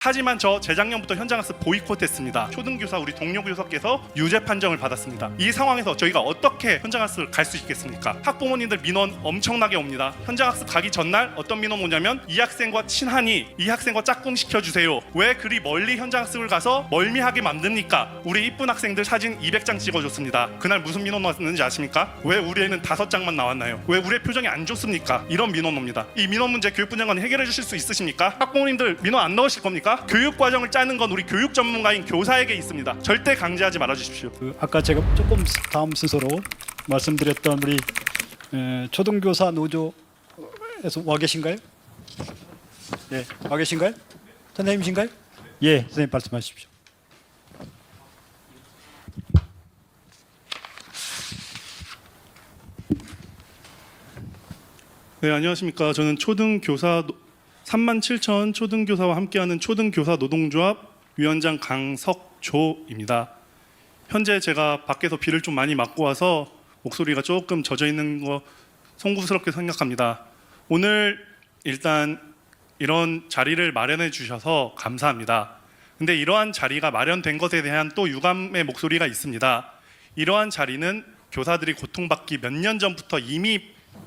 하지만 저 재작년부터 현장학습 보이콧했습니다. 초등교사 우리 동료 교사께서 유죄 판정을 받았습니다. 이 상황에서 저희가 어떻게 현장학습을 갈 수 있겠습니까? 학부모님들 민원 엄청나게 옵니다. 현장학습 가기 전날 어떤 민원 오냐면 이 학생과 친하니 이 학생과 짝꿍 시켜주세요. 왜 그리 멀리 현장학습을 가서 멀미하게 만듭니까? 우리 이쁜 학생들 사진 200장 찍어줬습니다. 그날 무슨 민원 왔는지 아십니까? 왜 우리 애는 5장만 나왔나요? 왜 우리 애 표정이 안 좋습니까? 이런 민원 옵니다. 이 민원 문제 교육부 장관이 해결해 주실 수 있으십니까? 학부모님들 민원 안 넣으실 겁니까? 교육 과정을 짜는 건 우리 교육 전문가인 교사에게 있습니다. 절대 강제하지 말아 주십시오. 아까 제가 조금 다음 순서로 말씀드렸던 우리 초등교사 노조에서 와 계신가요? 네, 와 계신가요? 선생님이신가요? 예, 선생님 말씀하십시오. 네, 안녕하십니까. 저는 초등교사 37,000 초등교사와 함께하는 초등교사 노동조합 위원장 강석조입니다. 현재 제가 밖에서 비를 좀 많이 맞고 와서 목소리가 조금 젖어 있는 거 송구스럽게 생각합니다. 오늘 일단 이런 자리를 마련해 주셔서 감사합니다. 근데 이러한 자리가 마련된 것에 대한 또 유감의 목소리가 있습니다. 이러한 자리는 교사들이 고통받기 몇 년 전부터 이미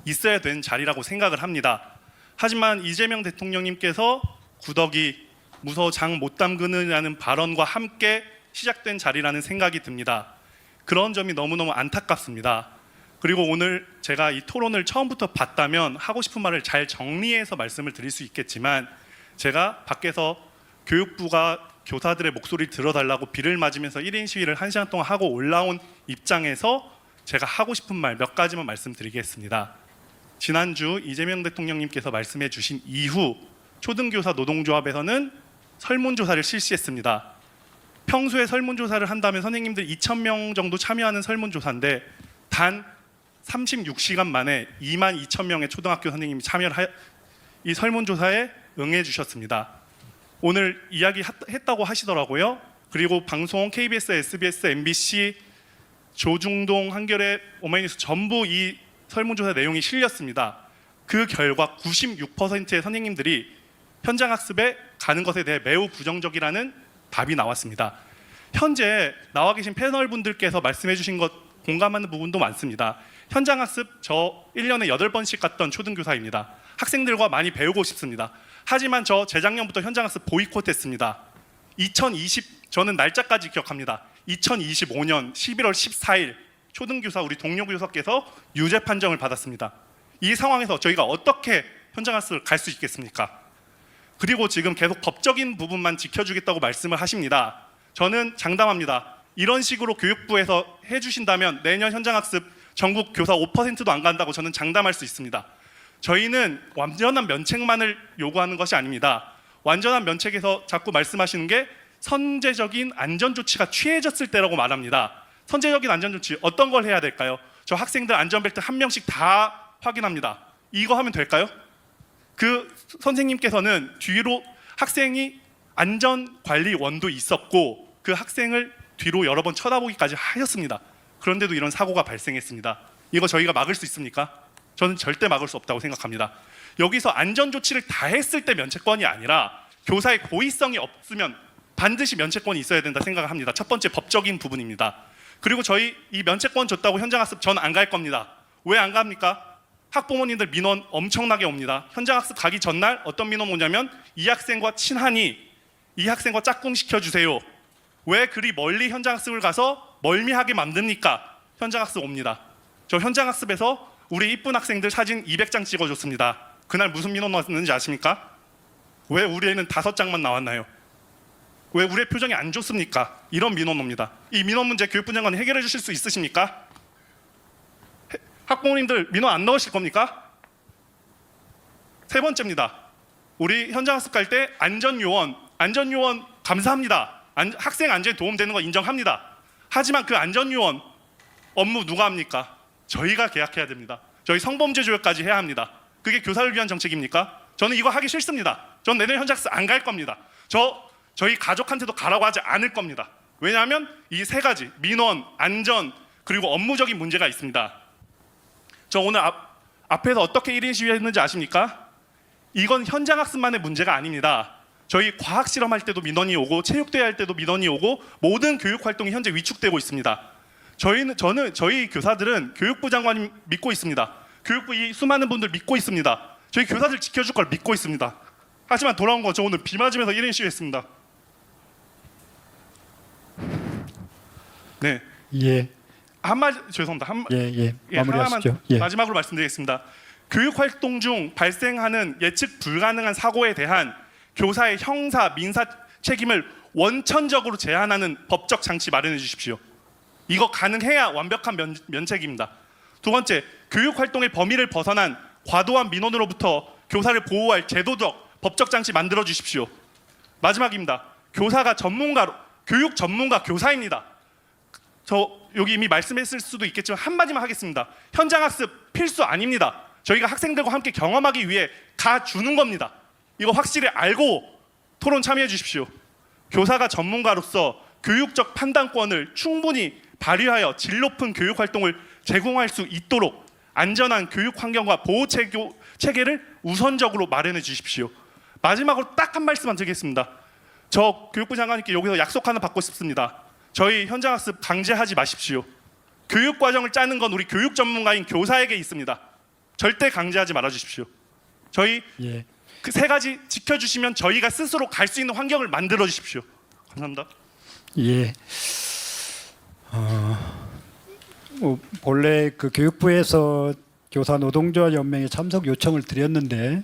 있어야 된 자리라고 생각을 합니다. 하지만 이재명 대통령님께서 구더기 무서워 장 못 담그느라는 발언과 함께 시작된 자리라는 생각이 듭니다. 그런 점이 너무너무 안타깝습니다. 그리고 오늘 제가 이 토론을 처음부터 봤다면 하고 싶은 말을 잘 정리해서 말씀을 드릴 수 있겠지만 제가 밖에서 교육부가 교사들의 목소리를 들어달라고 비를 맞으면서 1인 시위를 1시간 동안 하고 올라온 입장에서 제가 하고 싶은 말 몇 가지만 말씀드리겠습니다. 지난주 이재명 대통령님께서 말씀해 주신 이후 초등교사 노동조합에서는 설문조사를 실시했습니다. 평소에 설문조사를 한다면 선생님들 2,000명 정도 참여하는 설문조사인데 단 36시간 만에 22,000명의 초등학교 선생님이 참여를 이 설문조사에 응해 주셨습니다. 오늘 이야기했다고 하시더라고요. 그리고 방송 KBS, SBS, MBC, 조중동, 한겨레, 오마이뉴스 전부 이 설문조사 내용이 실렸습니다. 그 결과 96%의 선생님들이 현장학습에 가는 것에 대해 매우 부정적이라는 답이 나왔습니다. 현재 나와 계신 패널분들께서 말씀해 주신 것 공감하는 부분도 많습니다. 현장학습 저 1년에 8번씩 갔던 초등교사입니다. 학생들과 많이 배우고 싶습니다. 하지만 저 재작년부터 현장학습 보이콧했습니다. 저는 날짜까지 기억합니다. 2025년 11월 14일 초등교사 우리 동료 교사께서 유죄 판정을 받았습니다. 이 상황에서 저희가 어떻게 현장학습을 갈 수 있겠습니까? 그리고 지금 계속 법적인 부분만 지켜주겠다고 말씀을 하십니다. 저는 장담합니다. 이런 식으로 교육부에서 해주신다면 내년 현장학습 전국 교사 5%도 안 간다고 저는 장담할 수 있습니다. 저희는 완전한 면책만을 요구하는 것이 아닙니다. 완전한 면책에서 자꾸 말씀하시는 게 선제적인 안전조치가 취해졌을 때라고 말합니다. 선제적인 안전조치 어떤 걸 해야 될까요? 저 학생들 안전벨트 한 명씩 다 확인합니다. 이거 하면 될까요? 그 선생님께서는 뒤로 학생이 안전관리원도 있었고 그 학생을 뒤로 여러 번 쳐다보기까지 하셨습니다. 그런데도 이런 사고가 발생했습니다. 이거 저희가 막을 수 있습니까? 저는 절대 막을 수 없다고 생각합니다. 여기서 안전조치를 다 했을 때 면책권이 아니라 교사의 고의성이 없으면 반드시 면책권이 있어야 된다 생각을 합니다. 첫 번째 법적인 부분입니다. 그리고 저희 이 면책권 줬다고 현장학습 전 안 갈 겁니다. 왜 안 갑니까? 학부모님들 민원 엄청나게 옵니다. 현장학습 가기 전날 어떤 민원 오냐면 이 학생과 친하니 이 학생과 짝꿍 시켜주세요. 왜 그리 멀리 현장학습을 가서 멀미하게 만듭니까? 현장학습 옵니다. 저 현장학습에서 우리 이쁜 학생들 사진 200장 찍어줬습니다. 그날 무슨 민원 왔는지 아십니까? 왜 우리 애는 5장만 나왔나요? 왜 우리 애 표정이 안 좋습니까? 이런 민원 옵니다. 이 민원 문제 교육부 장관이 해결해 주실 수 있으십니까? 학부모님들 민원 안 넣으실 겁니까? 세 번째입니다. 우리 현장학습 갈 때 안전요원 감사합니다. 학생 안전에 도움되는 거 인정합니다. 하지만 그 안전요원 업무 누가 합니까? 저희가 계약해야 됩니다. 저희 성범죄 조약까지 해야 합니다. 그게 교사를 위한 정책입니까? 저는 이거 하기 싫습니다. 전 내년 현장학습 안 갈 겁니다. 저희 가족한테도 가라고 하지 않을 겁니다. 왜냐하면 이 세 가지 민원, 안전 그리고 업무적인 문제가 있습니다. 저 오늘 앞에서 어떻게 1인 시위했는지 아십니까? 이건 현장학습만의 문제가 아닙니다. 저희 과학 실험할 때도 민원이 오고 체육대회 할 때도 민원이 오고 모든 교육 활동이 현재 위축되고 있습니다. 저희 교사들은 교육부 장관님 믿고 있습니다. 교육부 이 수많은 분들 믿고 있습니다. 저희 교사들 지켜줄 걸 믿고 있습니다. 하지만 돌아온 거 저 오늘 비 맞으면서 1인 시위했습니다. 네. 예. 한마디 죄송합니다. 예. 하나만 마무리하시죠. 예. 마지막으로 말씀드리겠습니다. 교육 활동 중 발생하는 예측 불가능한 사고에 대한 교사의 형사, 민사 책임을 원천적으로 제한하는 법적 장치 마련해 주십시오. 이거 가능해야 완벽한 면책입니다. 두 번째, 교육 활동의 범위를 벗어난 과도한 민원으로부터 교사를 보호할 제도적, 법적 장치 만들어 주십시오. 마지막입니다. 교사가 교육 전문가 교사입니다. 저 여기 이미 말씀했을 수도 있겠지만 한마디만 하겠습니다. 현장 학습 필수 아닙니다. 저희가 학생들과 함께 경험하기 위해 가주는 겁니다. 이거 확실히 알고 토론 참여해 주십시오. 교사가 전문가로서 교육적 판단권을 충분히 발휘하여 질 높은 교육 활동을 제공할 수 있도록 안전한 교육 환경과 보호 체계를 우선적으로 마련해 주십시오. 마지막으로 딱 한 말씀만 드리겠습니다. 저 교육부 장관님께 여기서 약속 하나 받고 싶습니다. 저희 현장 학습 강제하지 마십시오. 교육 과정을 짜는 건 우리 교육 전문가인 교사에게 있습니다. 절대 강제하지 말아 주십시오. 저희 예. 그 세 가지 지켜주시면 저희가 스스로 갈 수 있는 환경을 만들어 주십시오. 감사합니다. 예. 본래 그 교육부에서 교사 노동조합 연맹에 참석 요청을 드렸는데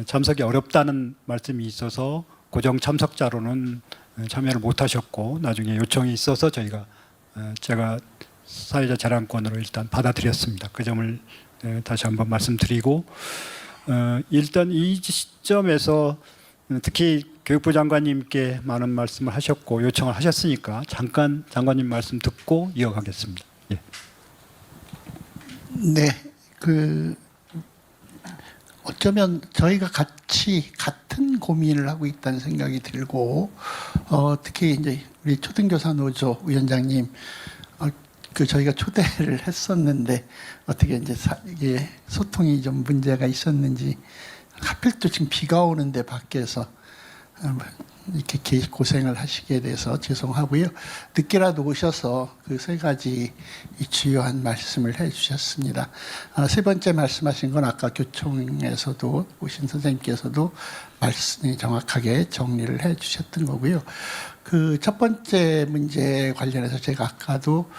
참석이 어렵다는 말씀이 있어서 고정 참석자로는 참여를 못하셨고 나중에 요청이 있어서 제가 사회자 재량권으로 일단 받아들였습니다. 그 점을 다시 한번 말씀드리고 일단 이 시점에서 특히 교육부 장관님께 많은 말씀을 하셨고 요청을 하셨으니까 잠깐 장관님 말씀 듣고 이어가겠습니다. 예. 네, 어쩌면 저희가 같은 고민을 하고 있다는 생각이 들고 특히 이제 우리 초등교사 노조 위원장님 저희가 초대를 했었는데 어떻게 이제 이게 소통이 좀 문제가 있었는지 하필 또 지금 비가 오는데 밖에서 이렇게 고생을 하시게 돼서 죄송하고요. 늦게라도 오셔서 그 세 가지 주요한 말씀을 해주셨습니다. 세 번째 말씀하신 건 아까 교총에서도 오신 선생님께서도 말씀이 정확하게 정리를 해주셨던 거고요. 그 첫 번째 문제 관련해서 제가 아까도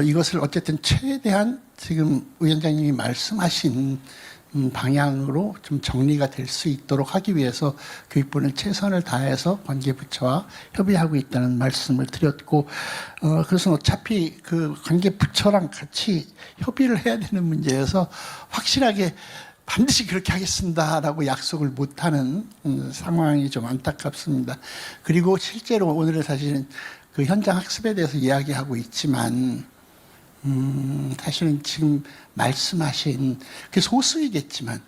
이것을 어쨌든 최대한 지금 위원장님이 말씀하신 방향으로 좀 정리가 될 수 있도록 하기 위해서 교육부는 최선을 다해서 관계부처와 협의하고 있다는 말씀을 드렸고 그래서 어차피 그 관계부처랑 같이 협의를 해야 되는 문제여서 확실하게 반드시 그렇게 하겠습니다라고 약속을 못하는 상황이 좀 안타깝습니다. 그리고 실제로 오늘은 사실은 그 현장 학습에 대해서 이야기하고 있지만 사실은 지금 말씀하신 그 소수이겠지만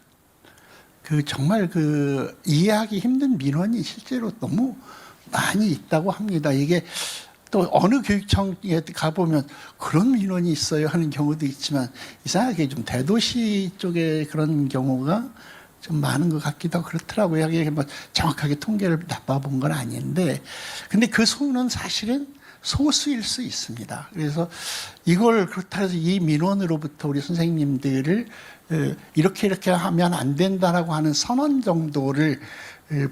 그 정말 그 이해하기 힘든 민원이 실제로 너무 많이 있다고 합니다. 이게 또 어느 교육청에 가보면 그런 민원이 있어요 하는 경우도 있지만 이상하게 좀 대도시 쪽에 그런 경우가 좀 많은 것 같기도 하고 그렇더라고요. 이게 뭐 정확하게 통계를 나빠본 건 아닌데 근데 그 수는 사실은 소수일 수 있습니다. 그래서 이걸 그렇다 해서 이 민원으로부터 우리 선생님들을 이렇게 하면 안 된다라고 하는 선언 정도를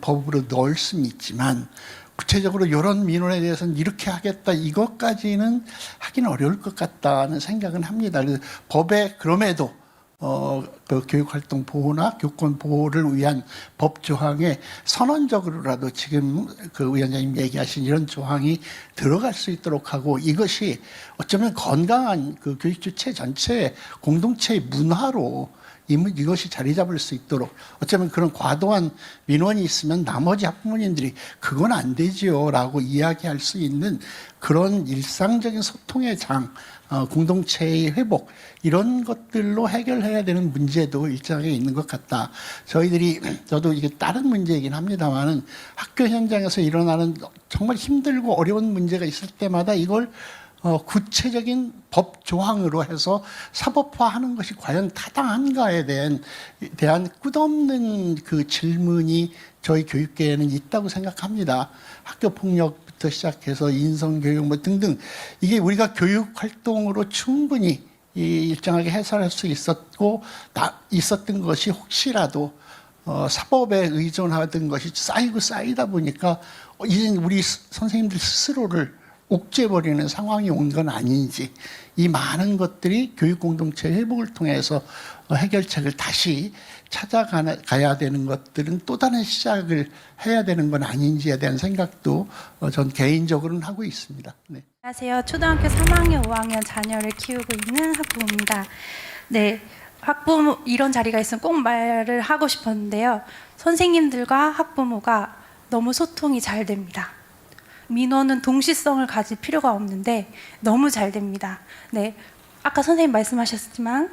법으로 넣을 수는 있지만 구체적으로 이런 민원에 대해서는 이렇게 하겠다 이것까지는 하기는 어려울 것 같다는 생각은 합니다. 그래서 법에 그럼에도 그 교육활동 보호나 교권 보호를 위한 법 조항에 선언적으로라도 지금 그 위원장님 얘기하신 이런 조항이 들어갈 수 있도록 하고 이것이 어쩌면 건강한 그 교육 주체 전체의 공동체의 문화로 이것이 자리 잡을 수 있도록 어쩌면 그런 과도한 민원이 있으면 나머지 학부모님들이 그건 안 되지요 라고 이야기할 수 있는 그런 일상적인 소통의 장 공동체의 회복 이런 것들로 해결해야 되는 문제도 일정하게 있는 것 같다. 저도 이게 다른 문제이긴 합니다만은 학교 현장에서 일어나는 정말 힘들고 어려운 문제가 있을 때마다 이걸 구체적인 법 조항으로 해서 사법화하는 것이 과연 타당한가에 대한 끝없는 그 질문이 저희 교육계에는 있다고 생각합니다. 학교 폭력부터 시작해서 인성 교육 뭐 등등 이게 우리가 교육 활동으로 충분히 일정하게 해설할 수 있었던 것이 혹시라도 사법에 의존하던 것이 쌓이다 보니까 이제 우리 선생님들 스스로를 옥죄버리는 상황이 온 건 아닌지 이 많은 것들이 교육 공동체 회복을 통해서 해결책을 다시 찾아가야 되는 것들은 또 다른 시작을 해야 되는 건 아닌지에 대한 생각도 전 개인적으로는 하고 있습니다. 네. 안녕하세요. 초등학교 3학년, 5학년 자녀를 키우고 있는 학부모입니다. 네, 학부모 이런 자리가 있으면 꼭 말을 하고 싶었는데요. 선생님들과 학부모가 너무 소통이 잘 됩니다. 민원은 동시성을 가질 필요가 없는데 너무 잘 됩니다. 네, 아까 선생님 말씀하셨지만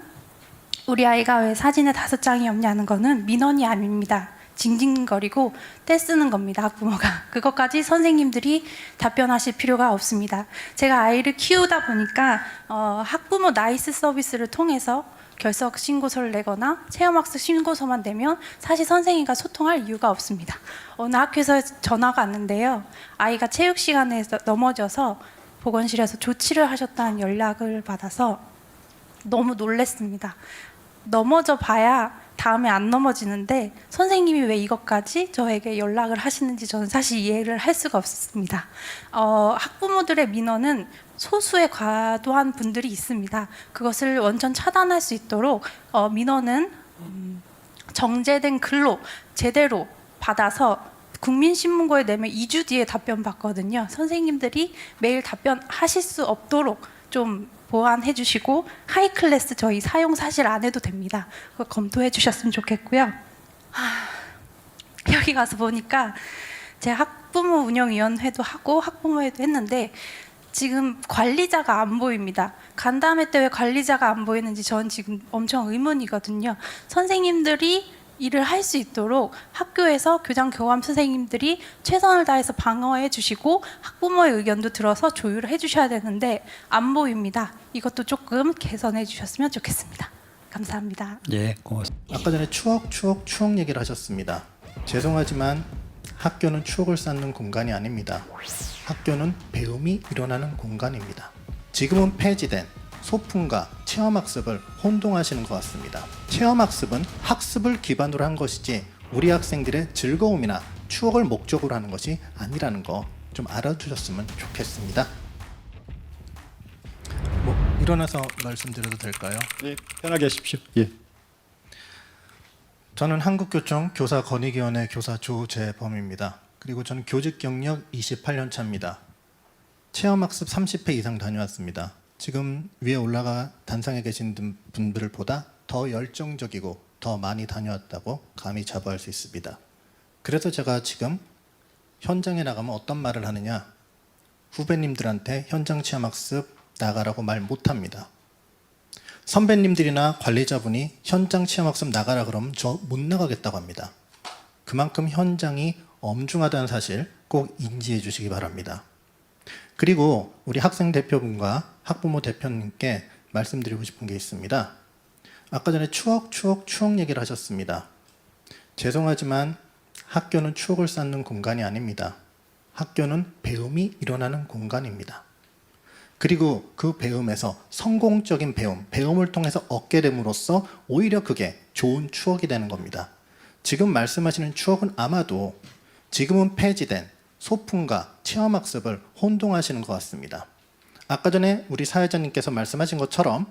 우리 아이가 왜 사진에 5장이 없냐는 거는 민원이 아닙니다. 징징거리고 떼쓰는 겁니다. 학부모가. 그것까지 선생님들이 답변하실 필요가 없습니다. 제가 아이를 키우다 보니까 학부모 나이스 서비스를 통해서 결석 신고서를 내거나 체험학습 신고서만 내면 사실 선생님과 소통할 이유가 없습니다. 어느 학교에서 전화가 왔는데요. 아이가 체육 시간에 넘어져서 보건실에서 조치를 하셨다는 연락을 받아서 너무 놀랐습니다. 넘어져 봐야 다음에 안 넘어지는데 선생님이 왜 이것까지 저에게 연락을 하시는지 저는 사실 이해를 할 수가 없습니다. 학부모들의 민원은 소수의 과도한 분들이 있습니다. 그것을 완전 차단할 수 있도록 민원은 정제된 글로 제대로 받아서 국민신문고에 내면 2주 뒤에 답변 받거든요. 선생님들이 매일 답변하실 수 없도록 좀 보완해 주시고 하이클래스 저희 사용 사실 안 해도 됩니다. 그거 검토해 주셨으면 좋겠고요. 여기 가서 보니까 제가 학부모 운영위원회도 하고 학부모회도 했는데 지금 관리자가 안 보입니다. 간담회 때 왜 관리자가 안 보이는지 저는 지금 엄청 의문이거든요. 선생님들이 일을 할 수 있도록 학교에서 교장 교감 선생님들이 최선을 다해서 방어해 주시고 학부모의 의견도 들어서 조율을 해 주셔야 되는데 안 보입니다. 이것도 조금 개선해 주셨으면 좋겠습니다. 감사합니다. 예, 고맙습니다. 아까 전에 추억 얘기를 하셨습니다. 죄송하지만 학교는 추억을 쌓는 공간이 아닙니다. 학교는 배움이 일어나는 공간입니다. 지금은 폐지된 소풍과 체험학습을 혼동하시는 것 같습니다. 체험학습은 학습을 기반으로 한 것이지 우리 학생들의 즐거움이나 추억을 목적으로 하는 것이 아니라는 거 좀 알아두셨으면 좋겠습니다. 일어나서 말씀드려도 될까요? 네, 편하게 하십시오. 예. 저는 한국교총 교사권익위원회 교사 조재범입니다. 그리고 저는 교직 경력 28년 차입니다. 체험학습 30회 이상 다녀왔습니다. 지금 위에 올라가 단상에 계신 분들보다 더 열정적이고 더 많이 다녀왔다고 감히 자부할 수 있습니다. 그래서 제가 지금 현장에 나가면 어떤 말을 하느냐, 후배님들한테 현장 체험학습 나가라고 말 못합니다. 선배님들이나 관리자분이 현장 체험학습 나가라 그러면 저 못 나가겠다고 합니다. 그만큼 현장이 엄중하다는 사실 꼭 인지해 주시기 바랍니다. 그리고 우리 학생 대표분과 학부모 대표님께 말씀드리고 싶은 게 있습니다. 아까 전에 추억 얘기를 하셨습니다. 죄송하지만 학교는 추억을 쌓는 공간이 아닙니다. 학교는 배움이 일어나는 공간입니다. 그리고 그 배움에서 성공적인 배움을 통해서 얻게 됨으로써 오히려 그게 좋은 추억이 되는 겁니다. 지금 말씀하시는 추억은 아마도 지금은 폐지된 소풍과 체험학습을 혼동하시는 것 같습니다. 아까 전에 우리 사회자님께서 말씀하신 것처럼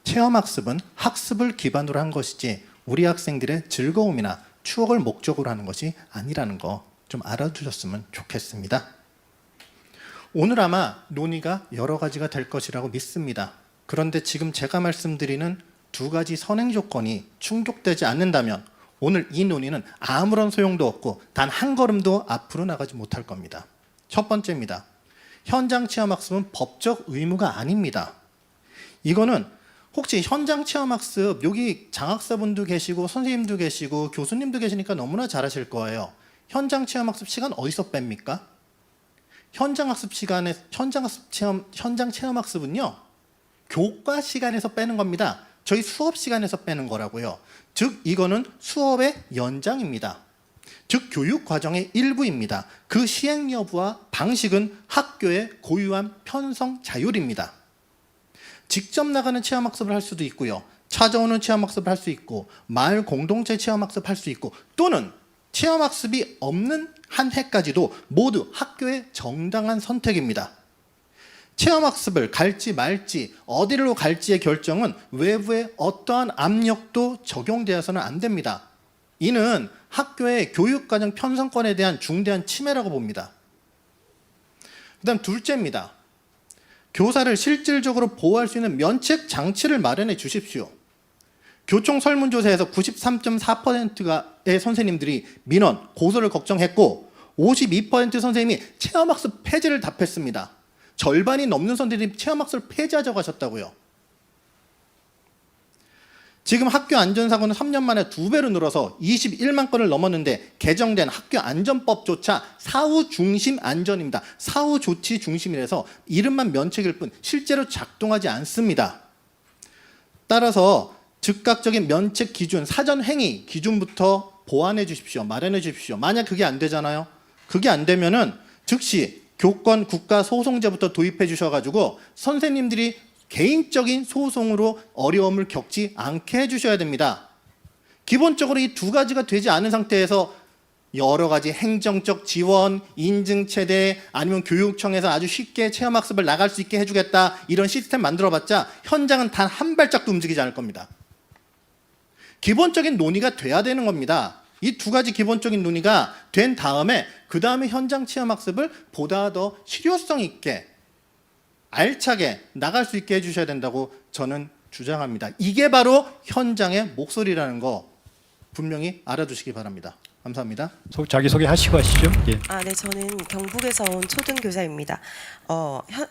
체험학습은 학습을 기반으로 한 것이지 우리 학생들의 즐거움이나 추억을 목적으로 하는 것이 아니라는 거 좀 알아두셨으면 좋겠습니다. 오늘 아마 논의가 여러 가지가 될 것이라고 믿습니다. 그런데 지금 제가 말씀드리는 두 가지 선행 조건이 충족되지 않는다면 오늘 이 논의는 아무런 소용도 없고 단 한 걸음도 앞으로 나가지 못할 겁니다. 첫 번째입니다. 현장 체험학습은 법적 의무가 아닙니다. 이거는 혹시 현장 체험학습 여기 장학사분도 계시고 선생님도 계시고 교수님도 계시니까 너무나 잘 아실 거예요. 현장 체험학습 시간 어디서 뺍니까? 현장 체험학습은요 교과 시간에서 빼는 겁니다. 저희 수업 시간에서 빼는 거라고요. 즉 이거는 수업의 연장입니다. 즉 교육 과정의 일부입니다. 그 시행 여부와 방식은 학교의 고유한 편성 자율입니다. 직접 나가는 체험학습을 할 수도 있고요. 찾아오는 체험학습을 할 수 있고 마을 공동체 체험학습 할 수 있고 또는 체험학습이 없는 한 해까지도 모두 학교의 정당한 선택입니다. 체험학습을 갈지 말지 어디로 갈지의 결정은 외부의 어떠한 압력도 적용되어서는 안 됩니다. 이는 학교의 교육과정 편성권에 대한 중대한 침해라고 봅니다. 그 다음 둘째입니다. 교사를 실질적으로 보호할 수 있는 면책 장치를 마련해 주십시오. 교총 설문조사에서 93.4%의 선생님들이 민원, 고소를 걱정했고 52% 선생님이 체험학습 폐지를 답했습니다. 절반이 넘는 선생님이 체험학습을 폐지하자고 하셨다고요. 지금 학교 안전사고는 3년 만에 2배로 늘어서 21만 건을 넘었는데 개정된 학교 안전법조차 사후 중심 안전입니다. 사후 조치 중심이라서 이름만 면책일 뿐 실제로 작동하지 않습니다. 따라서 즉각적인 면책 기준, 사전 행위 기준부터 보완해 주십시오. 마련해 주십시오. 만약 그게 안 되잖아요. 그게 안 되면은 즉시 교권 국가 소송제부터 도입해 주셔가지고 선생님들이 개인적인 소송으로 어려움을 겪지 않게 해주셔야 됩니다. 기본적으로 이 두 가지가 되지 않은 상태에서 여러 가지 행정적 지원, 인증체대 아니면 교육청에서 아주 쉽게 체험학습을 나갈 수 있게 해주겠다 이런 시스템 만들어봤자 현장은 단 한 발짝도 움직이지 않을 겁니다. 기본적인 논의가 돼야 되는 겁니다. 이 두 가지 기본적인 논의가 된 다음에 그 다음에 현장 체험학습을 보다 더 실효성 있게 알차게 나갈 수 있게 해주셔야 된다고 저는 주장합니다. 이게 바로 현장의 목소리라는 거 분명히 알아두시기 바랍니다. 감사합니다. 자기소개 하시고 하시죠. 예. 네, 저는 경북에서 온 초등교사입니다.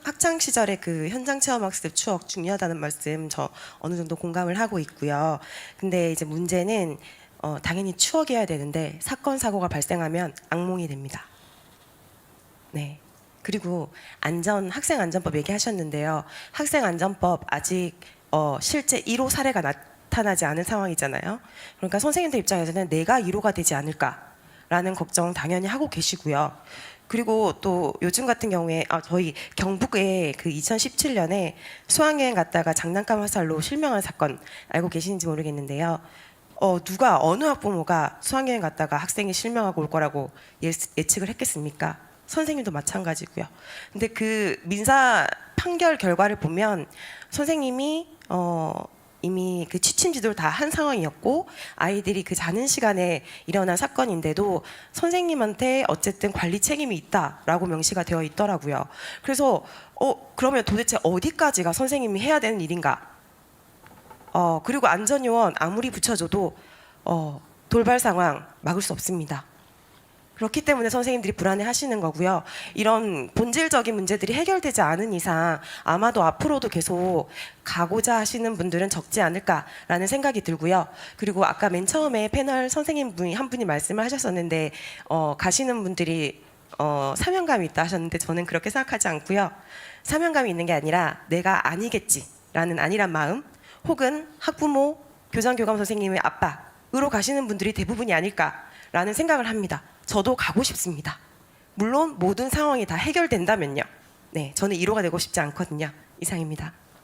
학창 시절의 그 현장 체험 학습 추억 중요하다는 말씀 저 어느 정도 공감을 하고 있고요. 근데 이제 문제는 당연히 추억이어야 되는데 사건 사고가 발생하면 악몽이 됩니다. 네. 그리고 학생 안전법 얘기하셨는데요. 학생 안전법 아직 실제 1호 사례가 나타나지 않은 상황이잖아요. 그러니까 선생님들 입장에서는 내가 1호가 되지 않을까라는 걱정 당연히 하고 계시고요. 그리고 또 요즘 같은 경우에 저희 경북에 그 2017년에 수학여행 갔다가 장난감 화살로 실명한 사건 알고 계시는지 모르겠는데요. 누가 어느 학부모가 수학여행 갔다가 학생이 실명하고 올 거라고 예측을 했겠습니까? 선생님도 마찬가지고요. 근데 그 민사 판결 결과를 보면 선생님이 이미 그 취침 지도를 다 한 상황이었고 아이들이 그 자는 시간에 일어난 사건인데도 선생님한테 어쨌든 관리 책임이 있다라고 명시가 되어 있더라고요. 그래서 그러면 도대체 어디까지가 선생님이 해야 되는 일인가? 그리고 안전요원 아무리 붙여줘도 돌발 상황 막을 수 없습니다. 그렇기 때문에 선생님들이 불안해하시는 거고요. 이런 본질적인 문제들이 해결되지 않은 이상 아마도 앞으로도 계속 가고자 하시는 분들은 적지 않을까라는 생각이 들고요. 그리고 아까 맨 처음에 패널 선생님 한 분이 말씀을 하셨었는데 가시는 분들이 사명감이 있다 하셨는데 저는 그렇게 생각하지 않고요. 사명감이 있는 게 아니라 내가 아니겠지라는 안일한 마음 혹은 학부모, 교장교감 선생님의 압박으로 가시는 분들이 대부분이 아닐까라는 생각을 합니다. 저도 가고 싶습니다. 물론 모든 상황이 다 해결된다면요. 네, 저는 1호가 되고 싶지 않거든요. 이상입니다.